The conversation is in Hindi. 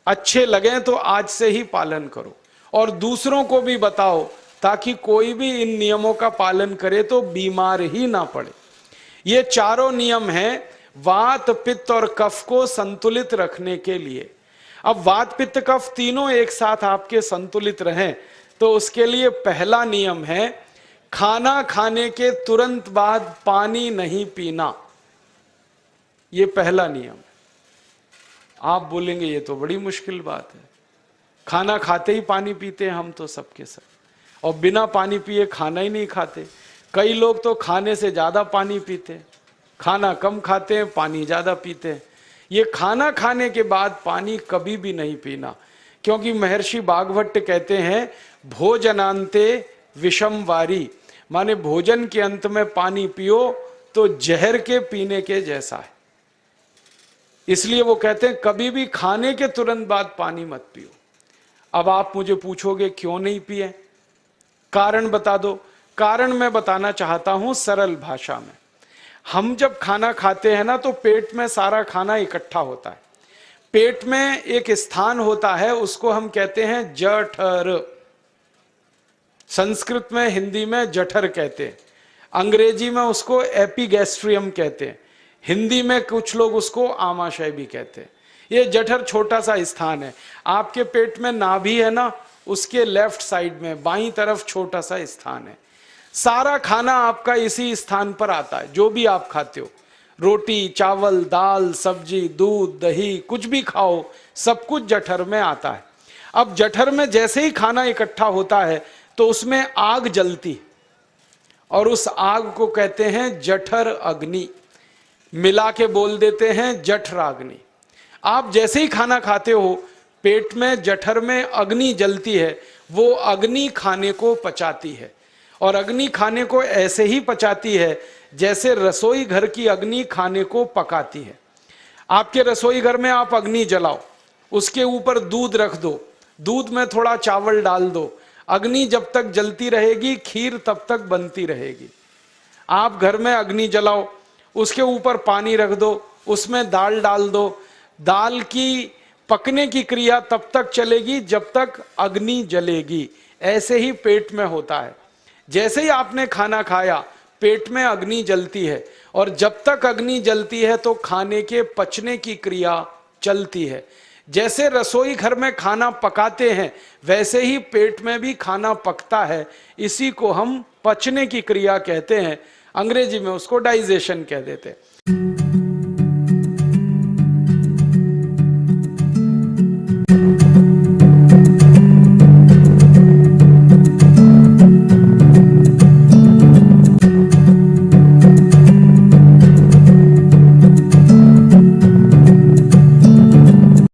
अच्छे लगें तो आज से ही पालन करो और दूसरों को भी बताओ, ताकि कोई भी इन नियमों का पालन करे तो बीमार ही ना पड़े। ये चारों नियम हैं वात, पित्त और कफ को संतुलित रखने के लिए। अब वात, पित्त, कफ तीनों एक साथ आपके संतुलित रहें तो उसके लिए पहला नियम है खाना खाने के तुरंत बाद पानी नहीं पीना। ये पहला नियम है। आप बोलेंगे ये तो बड़ी मुश्किल बात है, खाना खाते ही पानी पीते हैं हम तो सबके सब, और बिना पानी पिए खाना ही नहीं खाते। कई लोग तो खाने से ज्यादा पानी पीते हैं, खाना कम खाते हैं, पानी ज्यादा पीते हैं। ये खाना खाने के बाद पानी कभी भी नहीं पीना, क्योंकि महर्षि भागवत कहते हैं भोजनांते विषम वारी, माने भोजन के अंत में पानी पियो तो जहर के पीने के जैसा है। इसलिए वो कहते हैं कभी भी खाने के तुरंत बाद पानी मत पियो। अब आप मुझे पूछोगे क्यों नहीं पिए, कारण बता दो। कारण मैं बताना चाहता हूं सरल भाषा में। हम जब खाना खाते हैं ना तो पेट में सारा खाना इकट्ठा होता है। पेट में एक स्थान होता है, उसको हम कहते हैं जठर। संस्कृत में, हिंदी में जठर कहते हैं, अंग्रेजी में उसको एपिगैस्ट्रियम कहते हैं, हिंदी में कुछ लोग उसको आमाशय भी कहते हैं। ये जठर छोटा सा स्थान है। आपके पेट में नाभि है ना, उसके लेफ्ट साइड में बाईं तरफ छोटा सा स्थान है। सारा खाना आपका इसी स्थान पर आता है। जो भी आप खाते हो, रोटी, चावल, दाल, सब्जी, दूध, दही, कुछ भी खाओ, सब कुछ जठर में आता है। अब जठर में जैसे ही खाना इकट्ठा होता है तो उसमें आग जलती है, और उस आग को कहते हैं जठर अग्नि। मिला के बोल देते हैं जठराग्नि। आप जैसे ही खाना खाते हो, पेट में जठर में अग्नि जलती है। वो अग्नि खाने को पचाती है, और अग्नि खाने को ऐसे ही पचाती है जैसे रसोई घर की अग्नि खाने को पकाती है। आपके रसोई घर में आप अग्नि जलाओ, उसके ऊपर दूध रख दो, दूध में थोड़ा चावल डाल दो, अग्नि जब तक जलती रहेगी खीर तब तक बनती रहेगी। आप घर में अग्नि जलाओ, उसके ऊपर पानी रख दो, उसमें दाल डाल दो, दाल की पकने की क्रिया तब तक चलेगी जब तक अग्नि जलेगी। ऐसे ही पेट में होता है। जैसे ही आपने खाना खाया, पेट में अग्नि जलती है, और जब तक अग्नि जलती है तो खाने के पचने की क्रिया चलती है। जैसे रसोई घर में खाना पकाते हैं, वैसे ही पेट में भी खाना पकता है। इसी को हम पचने की क्रिया कहते हैं, अंग्रेजी में उसको डाइजेशन कह देते हैं।